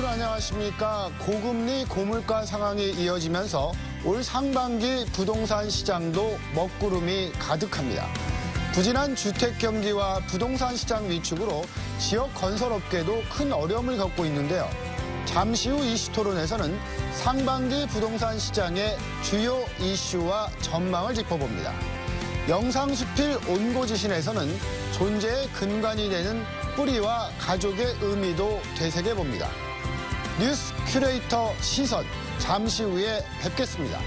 여러분 안녕하십니까. 고금리 고물가 상황이 이어지면서 올 상반기 부동산 시장도 먹구름이 가득합니다. 부진한 주택 경기와 부동산 시장 위축으로 지역 건설업계도 큰 어려움을 겪고 있는데요. 잠시 후 이슈토론에서는 상반기 부동산 시장의 주요 이슈와 전망을 짚어봅니다. 영상수필 온고지신에서는 존재의 근간이 되는 뿌리와 가족의 의미도 되새겨봅니다. 뉴스 큐레이터 시선, 잠시 후에 뵙겠습니다.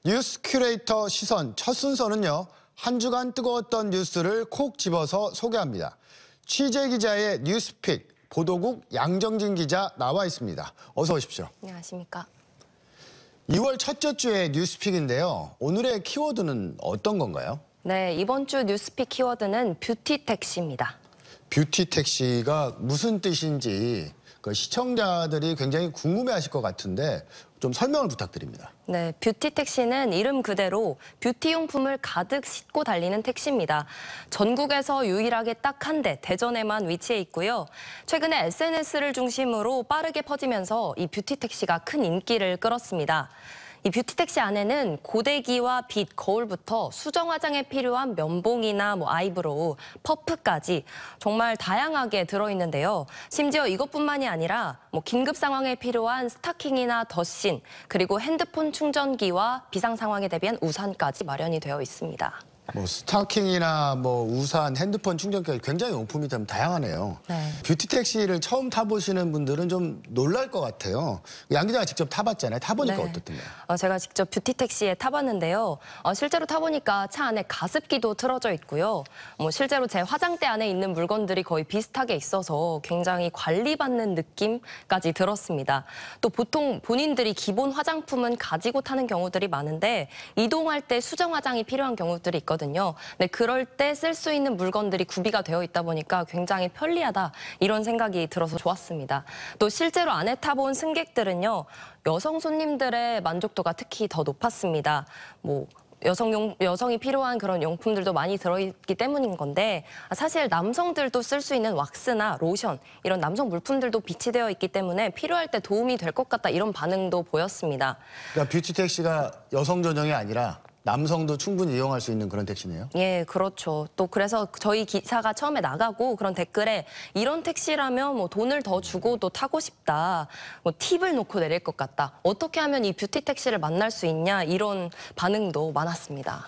뉴스 큐레이터 시선 첫 순서는요. 한 주간 뜨거웠던 뉴스를 콕 집어서 소개합니다. 취재기자의 뉴스픽, 보도국 양정진 기자 나와 있습니다. 어서 오십시오. 안녕하십니까. 2월 첫째 주의 뉴스픽인데요. 오늘의 키워드는 어떤 건가요? 네, 이번 주 뉴스픽 키워드는 뷰티 택시입니다. 뷰티 택시가 무슨 뜻인지 시청자들이 굉장히 궁금해하실 것 같은데 좀 설명을 부탁드립니다. 네, 뷰티 택시는 이름 그대로 뷰티용품을 가득 싣고 달리는 택시입니다. 전국에서 유일하게 딱 한 대, 대전에만 위치해 있고요. 최근에 SNS를 중심으로 빠르게 퍼지면서 이 뷰티 택시가 큰 인기를 끌었습니다. 이 뷰티 택시 안에는 고데기와 빗, 거울부터 수정 화장에 필요한 면봉이나 아이브로우, 퍼프까지 정말 다양하게 들어있는데요. 심지어 이것뿐만이 아니라 긴급 상황에 필요한 스타킹이나 덧신, 그리고 핸드폰 충전기와 비상 상황에 대비한 우산까지 마련이 되어 있습니다. 스타킹이나 우산, 핸드폰 충전기까지 굉장히 용품이 좀 다양하네요. 네. 뷰티 택시를 처음 타보시는 분들은 좀 놀랄 것 같아요. 양 기자가 직접 타봤잖아요. 타보니까 네. 어떻던가요? 제가 직접 뷰티 택시에 타봤는데요. 실제로 타보니까 차 안에 가습기도 틀어져 있고요. 실제로 제 화장대 안에 있는 물건들이 거의 비슷하게 있어서 굉장히 관리받는 느낌까지 들었습니다. 또 보통 본인들이 기본 화장품은 가지고 타는 경우들이 많은데 이동할 때 수정 화장이 필요한 경우들이 있거든요. 네, 그럴 때 쓸 수 있는 물건들이 구비가 되어 있다 보니까 굉장히 편리하다 이런 생각이 들어서 좋았습니다. 또 실제로 안에 타본 승객들은요. 여성 손님들의 만족도가 특히 더 높았습니다. 여성이 필요한 그런 용품들도 많이 들어있기 때문인 건데 사실 남성들도 쓸 수 있는 왁스나 로션 이런 남성 물품들도 비치되어 있기 때문에 필요할 때 도움이 될 것 같다 이런 반응도 보였습니다. 그러니까 뷰티 택시가 여성 전용이 아니라 남성도 충분히 이용할 수 있는 그런 택시네요. 예, 그렇죠. 또 그래서 저희 기사가 처음에 나가고 그런 댓글에 이런 택시라면 돈을 더 주고도 타고 싶다. 팁을 놓고 내릴 것 같다. 어떻게 하면 이 뷰티 택시를 만날 수 있냐 이런 반응도 많았습니다.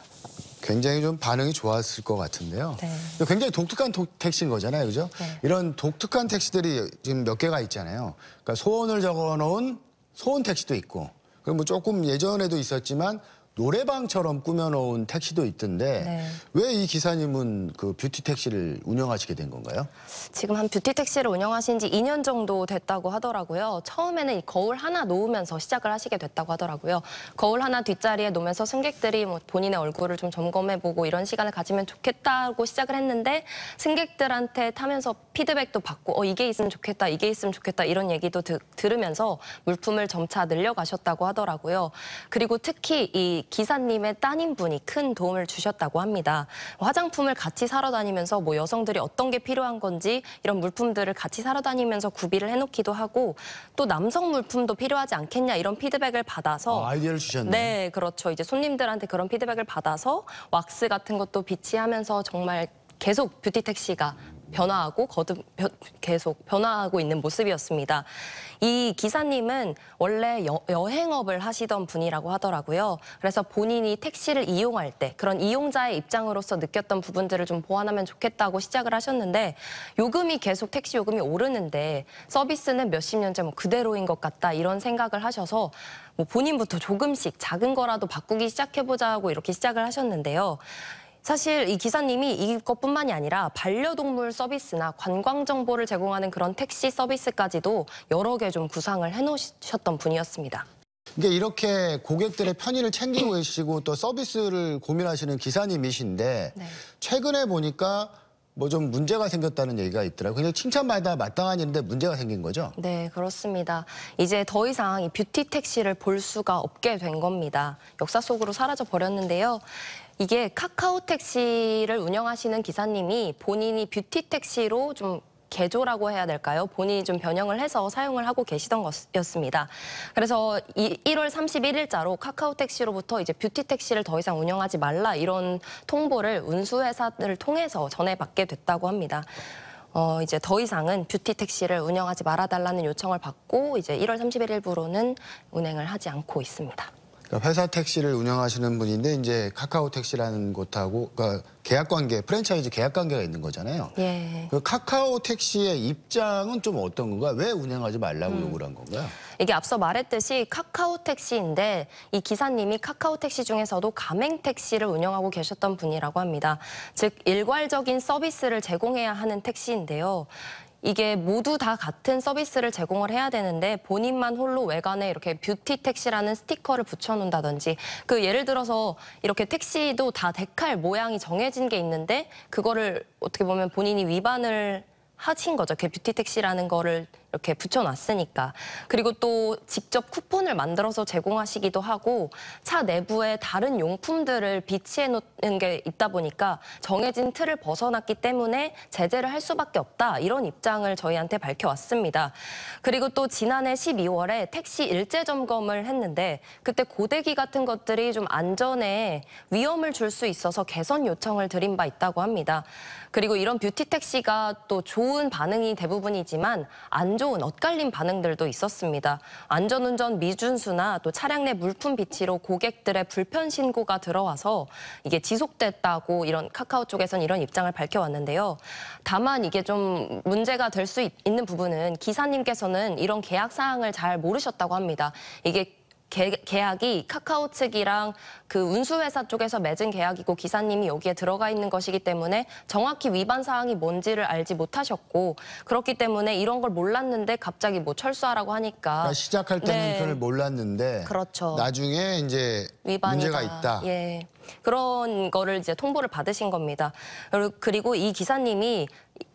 굉장히 좀 반응이 좋았을 것 같은데요. 네. 굉장히 독특한 택시인 거잖아요, 그죠? 네. 이런 독특한 택시들이 지금 몇 개가 있잖아요. 그러니까 소원을 적어놓은 소원 택시도 있고, 그리고 조금 예전에도 있었지만 노래방처럼 꾸며놓은 택시도 있던데 네. 왜 이 기사님은 그 뷰티 택시를 운영하시게 된 건가요? 지금 한 뷰티 택시를 운영하신 지 2년 정도 됐다고 하더라고요. 처음에는 이 거울 하나 놓으면서 시작을 하시게 됐다고 하더라고요. 거울 하나 뒷자리에 놓으면서 승객들이 본인의 얼굴을 좀 점검해보고 이런 시간을 가지면 좋겠다고 시작을 했는데 승객들한테 타면서 피드백도 받고 이게 있으면 좋겠다, 이게 있으면 좋겠다 이런 얘기도 들으면서 물품을 점차 늘려가셨다고 하더라고요. 그리고 특히 이 기사님의 따님분이 큰 도움을 주셨다고 합니다. 화장품을 같이 사러 다니면서 여성들이 어떤 게 필요한 건지 이런 물품들을 같이 사러 다니면서 구비를 해놓기도 하고 또 남성 물품도 필요하지 않겠냐 이런 피드백을 받아서 아이디어를 주셨네요. 네, 그렇죠. 이제 손님들한테 그런 피드백을 받아서 왁스 같은 것도 비치하면서 정말 계속 뷰티 택시가 변화하고 계속 변화하고 있는 모습이었습니다. 이 기사님은 원래 여행업을 하시던 분이라고 하더라고요. 그래서 본인이 택시를 이용할 때 그런 이용자의 입장으로서 느꼈던 부분들을 좀 보완하면 좋겠다고 시작을 하셨는데 요금이 계속 택시 요금이 오르는데 서비스는 몇십 년째 그대로인 것 같다 이런 생각을 하셔서 본인부터 조금씩 작은 거라도 바꾸기 시작해보자고 이렇게 시작을 하셨는데요. 사실 이 기사님이 이것뿐만이 아니라 반려동물 서비스나 관광 정보를 제공하는 그런 택시 서비스까지도 여러 개 좀 구상을 해놓으셨던 분이었습니다. 그러니까 이렇게 고객들의 편의를 챙기고 계시고 또 서비스를 고민하시는 기사님이신데 네. 최근에 보니까 좀 문제가 생겼다는 얘기가 있더라고요. 그냥 칭찬받아 마땅한 일인데 문제가 생긴 거죠? 네, 그렇습니다. 이제 더 이상 이 뷰티 택시를 볼 수가 없게 된 겁니다. 역사 속으로 사라져 버렸는데요. 이게 카카오 택시를 운영하시는 기사님이 본인이 뷰티 택시로 좀 개조라고 해야 될까요? 본인이 좀 변형을 해서 사용을 하고 계시던 것이었습니다. 그래서 1월 31일자로 카카오 택시로부터 이제 뷰티 택시를 더 이상 운영하지 말라 이런 통보를 운수회사를 통해서 전해받게 됐다고 합니다. 이제 더 이상은 뷰티 택시를 운영하지 말아달라는 요청을 받고 이제 1월 31일부로는 운행을 하지 않고 있습니다. 그러니까 회사 택시를 운영하시는 분인데 이제 카카오 택시라는 곳하고 그러니까 계약 관계, 프랜차이즈 계약 관계가 있는 거잖아요. 예. 그 카카오 택시의 입장은 좀 어떤 건가? 왜 운행하지 말라고 요구를 한 건가요? 이게 앞서 말했듯이 카카오 택시인데 이 기사님이 카카오 택시 중에서도 가맹 택시를 운영하고 계셨던 분이라고 합니다. 즉 일괄적인 서비스를 제공해야 하는 택시인데요. 이게 모두 다 같은 서비스를 제공을 해야 되는데 본인만 홀로 외관에 이렇게 뷰티 택시라는 스티커를 붙여놓는다든지 예를 들어서 이렇게 택시도 다 데칼 모양이 정해진 게 있는데 그거를 어떻게 보면 본인이 위반을 하신 거죠. 뷰티 택시라는 거를 이렇게 붙여놨으니까. 그리고 또 직접 쿠폰을 만들어서 제공하시기도 하고 차 내부에 다른 용품들을 비치해 놓는 게 있다 보니까 정해진 틀을 벗어났기 때문에 제재를 할 수밖에 없다. 이런 입장을 저희한테 밝혀왔습니다. 그리고 또 지난해 12월에 택시 일제 점검을 했는데 그때 고데기 같은 것들이 좀 안전에 위험을 줄 수 있어서 개선 요청을 드린 바 있다고 합니다. 그리고 이런 뷰티 택시가 또 좋은 반응이 대부분이지만 안 좋은 엇갈린 반응들도 있었습니다. 안전운전 미준수나 또 차량 내 물품 비치로 고객들의 불편 신고가 들어와서 이게 지속됐다고 이런 카카오 쪽에서는 이런 입장을 밝혀왔는데요. 다만 이게 좀 문제가 될 수 있는 부분은 기사님께서는 이런 계약 사항을 잘 모르셨다고 합니다. 이게 계약이 카카오 측이랑 그 운수회사 쪽에서 맺은 계약이고 기사님이 여기에 들어가 있는 것이기 때문에 정확히 위반 사항이 뭔지를 알지 못하셨고 그렇기 때문에 이런 걸 몰랐는데 갑자기 뭐 철수하라고 하니까 그러니까 시작할 때는 네. 그걸 몰랐는데 그렇죠. 나중에 이제 위반이다. 문제가 있다. 예. 그런 거를 이제 통보를 받으신 겁니다. 그리고 이 기사님이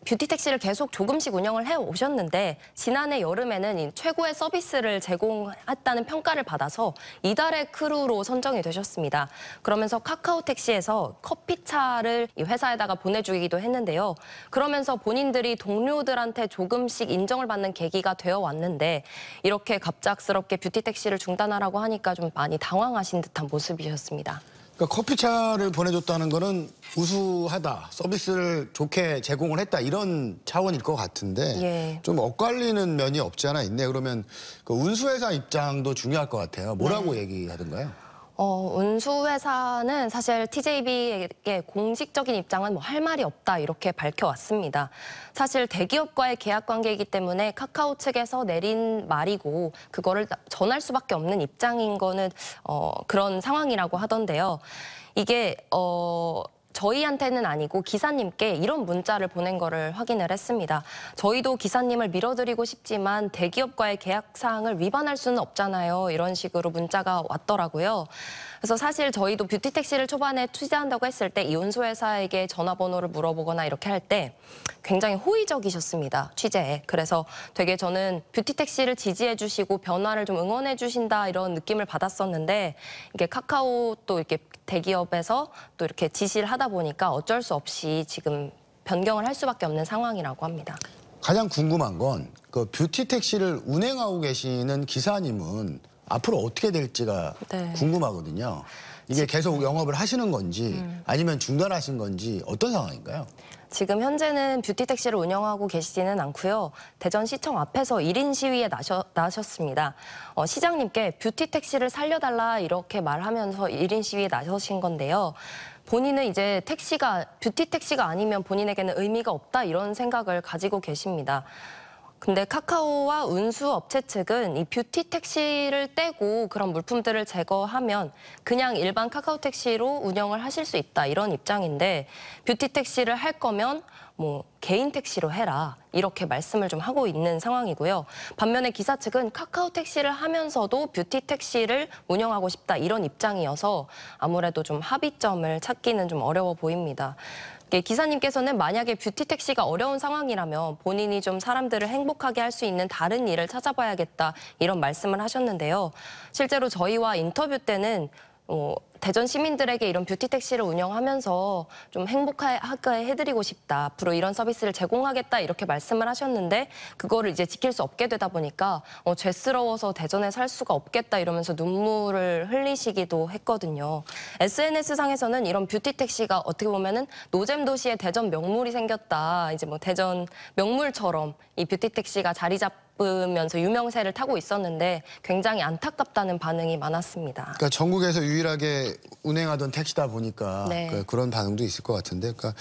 뷰티 택시를 계속 조금씩 운영을 해 오셨는데 지난해 여름에는 이 최고의 서비스를 제공했다는 평가를 받아서 이달의 크루로 선정이 되셨습니다. 그러면서 카카오 택시에서 커피차를 이 회사에다가 보내주기도 했는데요. 그러면서 본인들이 동료들한테 조금씩 인정을 받는 계기가 되어 왔는데 이렇게 갑작스럽게 뷰티 택시를 중단하라고 하니까 좀 많이 당황하신 듯한 모습이셨습니다. 그러니까 커피차를 보내줬다는 거는 우수하다, 서비스를 좋게 제공을 했다 이런 차원일 것 같은데 예. 좀 엇갈리는 면이 없지 않아 있네. 그러면 그 운수회사 입장도 중요할 것 같아요. 뭐라고 얘기하던가요? 운수회사는 사실 TJB에게 공식적인 입장은 뭐 할 말이 없다 이렇게 밝혀왔습니다. 사실 대기업과의 계약 관계이기 때문에 카카오 측에서 내린 말이고 그거를 전할 수밖에 없는 입장인 거는 그런 상황이라고 하던데요. 이게 저희한테는 아니고 기사님께 이런 문자를 보낸 거를 확인을 했습니다. 저희도 기사님을 밀어드리고 싶지만 대기업과의 계약 사항을 위반할 수는 없잖아요. 이런 식으로 문자가 왔더라고요. 그래서 사실 저희도 뷰티 택시를 초반에 투자한다고 했을 때 이 운수회사에게 전화번호를 물어보거나 이렇게 할 때 굉장히 호의적이셨습니다. 취재에. 그래서 되게 저는 뷰티 택시를 지지해 주시고 변화를 좀 응원해 주신다 이런 느낌을 받았었는데 이게 카카오 또 이렇게 대기업에서 또 이렇게 지시를 하다 보니까 어쩔 수 없이 지금 변경을 할 수밖에 없는 상황이라고 합니다. 가장 궁금한 건 그 뷰티 택시를 운행하고 계시는 기사님은 앞으로 어떻게 될지가 네. 궁금하거든요. 이게 계속 영업을 하시는 건지 아니면 중단하신 건지 어떤 상황인가요? 지금 현재는 뷰티 택시를 운영하고 계시지는 않고요. 대전시청 앞에서 1인 시위에 나셨습니다. 시장님께 뷰티 택시를 살려달라 이렇게 말하면서 1인 시위에 나서신 건데요. 본인은 이제 뷰티 택시가 아니면 본인에게는 의미가 없다 이런 생각을 가지고 계십니다. 근데 카카오와 운수업체 측은 이 뷰티 택시를 떼고 그런 물품들을 제거하면 그냥 일반 카카오 택시로 운영을 하실 수 있다 이런 입장인데 뷰티 택시를 할 거면 뭐 개인 택시로 해라 이렇게 말씀을 좀 하고 있는 상황이고요. 반면에 기사 측은 카카오 택시를 하면서도 뷰티 택시를 운영하고 싶다 이런 입장이어서 아무래도 좀 합의점을 찾기는 좀 어려워 보입니다. 기사님께서는 만약에 뷰티 택시가 어려운 상황이라면 본인이 좀 사람들을 행복하게 할 수 있는 다른 일을 찾아봐야겠다 이런 말씀을 하셨는데요. 실제로 저희와 인터뷰 때는 대전 시민들에게 이런 뷰티 택시를 운영하면서 좀 행복하게 해드리고 싶다. 앞으로 이런 서비스를 제공하겠다 이렇게 말씀을 하셨는데 그거를 이제 지킬 수 없게 되다 보니까 죄스러워서 대전에 살 수가 없겠다 이러면서 눈물을 흘리시기도 했거든요. SNS상에서는 이런 뷰티 택시가 어떻게 보면은 노잼 도시에 대전 명물이 생겼다. 이제 뭐 대전 명물처럼 이 뷰티 택시가 자리 잡으면서 유명세를 타고 있었는데 굉장히 안타깝다는 반응이 많았습니다. 그러니까 전국에서 유일하게 운행하던 택시다 보니까 네. 그런 반응도 있을 것 같은데, 그러니까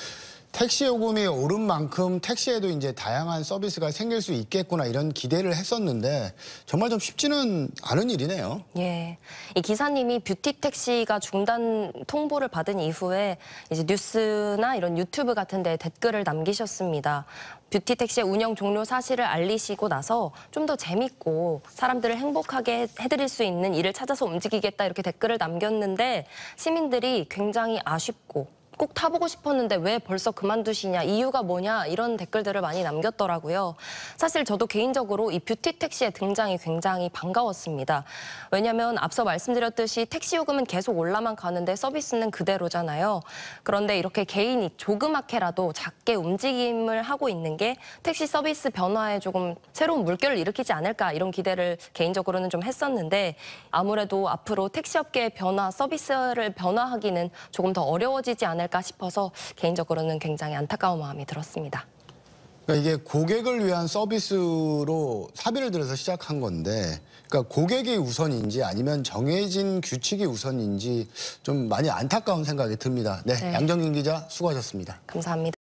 택시 요금이 오른 만큼 택시에도 이제 다양한 서비스가 생길 수 있겠구나 이런 기대를 했었는데 정말 좀 쉽지는 않은 일이네요. 예, 이 기사님이 뷰티 택시가 중단 통보를 받은 이후에 이제 뉴스나 이런 유튜브 같은 데 댓글을 남기셨습니다. 뷰티 택시의 운영 종료 사실을 알리시고 나서 좀 더 재밌고 사람들을 행복하게 해드릴 수 있는 일을 찾아서 움직이겠다 이렇게 댓글을 남겼는데 시민들이 굉장히 아쉽고 꼭 타보고 싶었는데 왜 벌써 그만두시냐, 이유가 뭐냐 이런 댓글들을 많이 남겼더라고요. 사실 저도 개인적으로 이 뷰티 택시의 등장이 굉장히 반가웠습니다. 왜냐하면 앞서 말씀드렸듯이 택시 요금은 계속 올라만 가는데 서비스는 그대로잖아요. 그런데 이렇게 개인이 조그맣게라도 작게 움직임을 하고 있는 게 택시 서비스 변화에 조금 새로운 물결을 일으키지 않을까 이런 기대를 개인적으로는 좀 했었는데 아무래도 앞으로 택시업계의 변화, 서비스를 변화하기는 조금 더 어려워지지 않을까 싶어서 개인적으로는 굉장히 안타까운 마음이 들었습니다. 그러니까 이게 고객을 위한 서비스로 사비를 들여서 시작한 건데, 그러니까 고객이 우선인지 아니면 정해진 규칙이 우선인지 좀 많이 안타까운 생각이 듭니다. 네, 네. 양정인 기자 수고하셨습니다. 감사합니다.